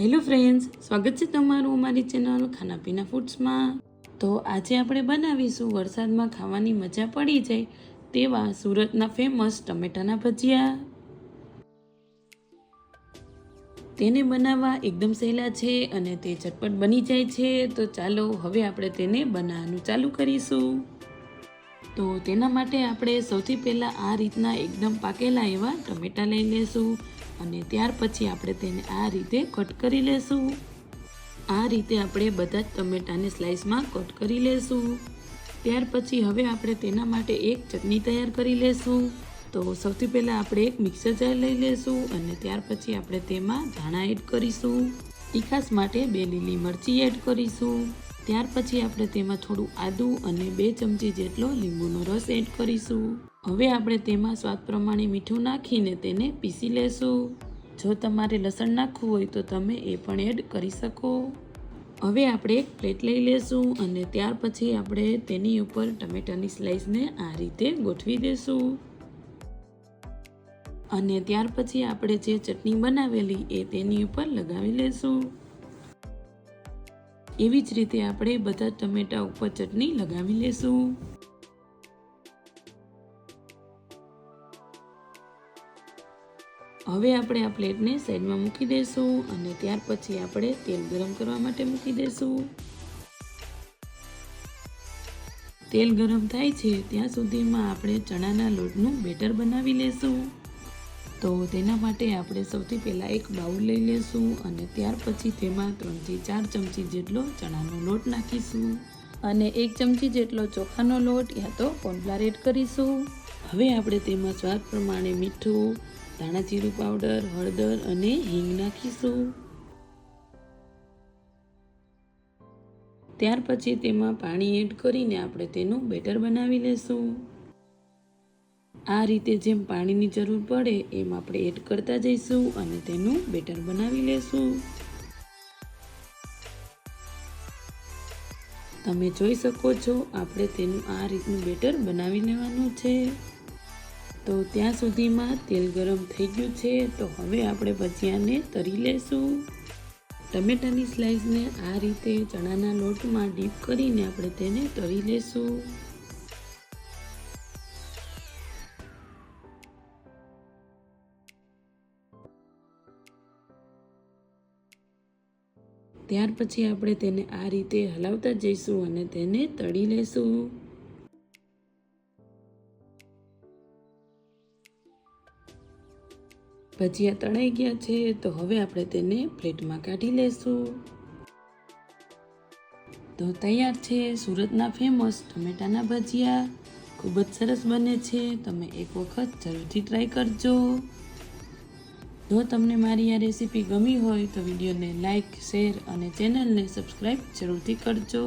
Hello friends, સ્વાગત છે તમારું અમારી ચેનલ ખાના પીના ફૂડ્સમાં। તો આજે આપણે બનાવીશું વરસાદમાં ખાવાની મજા પડી જાય તેવા સુરતના ફેમસ ટમેટાના ભજીયા। તેને બનાવવા એકદમ સહેલા છે અને તે ઝટપટ બની જાય છે। તો ચાલો હવે આપણે તેને બનાવવાનું ચાલુ કરીશું। તો તેના માટે આપણે સૌથી પહેલાં આ રીતના એકદમ પાકેલા એવા ટમેટાં લઈ લેશું અને ત્યાર પછી આપણે તેને આ રીતે કટ કરી લેશું। આ રીતે આપણે બધા જ ટમેટાને સ્લાઇસમાં કટ કરી લેશું। ત્યાર પછી હવે આપણે તેના માટે એક ચટણી તૈયાર કરી લેશું। તો સૌથી પહેલાં આપણે એક મિક્સર જાર લઈ લેશું અને ત્યાર પછી આપણે તેમાં ધાણા એડ કરીશું। તીખાસ માટે 2 લીલી મરચી એડ કરીશું। ત્યાર પછી આપણે તેમાં થોડું આદું અને 2 ચમચી જેટલો લીંબુનો રસ એડ કરીશું। હવે આપણે તેમાં સ્વાદ પ્રમાણે મીઠું નાખીને તેને પીસી લેશું। જો તમારે લસણ નાખવું હોય તો તમે એ પણ એડ કરી શકો। હવે આપણે એક પ્લેટ લઈ લેશું અને ત્યાર પછી આપણે તેની ઉપર ટમેટાની સ્લાઇસને આ રીતે ગોઠવી દેશું અને ત્યાર પછી આપણે જે ચટણી બનાવેલી એ તેની ઉપર લગાવી લેશું। એવી જ રીતે આપણે બધા ટમેટા ઉપર ચટણી લગાવી લેશું। હવે આપણે આ પ્લેટને સાઈડમાં મૂકી દઈશું અને ત્યાર પછી આપણે તેલ ગરમ કરવા માટે મૂકી દઈશું। તેલ ગરમ થાય છે ત્યાં સુધીમાં આપણે ચણાના લોટનું બેટર બનાવી લેશું। તો તેના માટે આપણે સૌથી પહેલાં એક બાઉલ લઈ લેશું અને ત્યાર પછી તેમાં 3 થી 4 ચમચી જેટલો ચણાનો લોટ નાખીશું અને 1 ચમચી જેટલો ચોખાનો લોટ યા તો કોર્નફ્લાવર એડ કરીશું। હવે આપણે તેમાં સ્વાદ પ્રમાણે મીઠું, ધાણા જીરું પાવડર, હળદર અને હિંગ નાખીશું। ત્યાર પછી તેમાં પાણી એડ કરીને આપણે તેનું બેટર બનાવી લેશું। આ રીતે જેમ પાણીની જરૂર પડે એમ આપણે એડ કરતા જઈશું અને તેનું બેટર બનાવી લેશું। તમે જોઈ શકો છો આપણે તેનું આ રીતનું બેટર બનાવી લેવાનું છે। તો ત્યાં સુધીમાં તેલ ગરમ થઈ ગયું છે। તો હવે આપણે ભજીયાને તળી લેશું। ટમેટાની સ્લાઇસને આ રીતે ચણાના લોટમાં ડીપ કરીને આપણે તેને તળી લેશું। ત્યાર પછી આપણે તેને આ રીતે હલાવતા જઈશું અને તેને તળી લેશું। ભજીયા તળાઈ ગયા છે તો હવે આપણે તેને પ્લેટમાં કાઢી લેશું। તો તૈયાર છે સુરતના ફેમસ ટમેટાના ભજીયા। ખૂબ જ સરસ બને છે, તમે એક વખત જરૂરથી ટ્રાય કરજો। જો તમને મારી આ રેસીપી ગમી હોય તો વિડીયોને લાઈક, શેર અને ચેનલને સબસ્ક્રાઈબ જરૂરથી કરજો।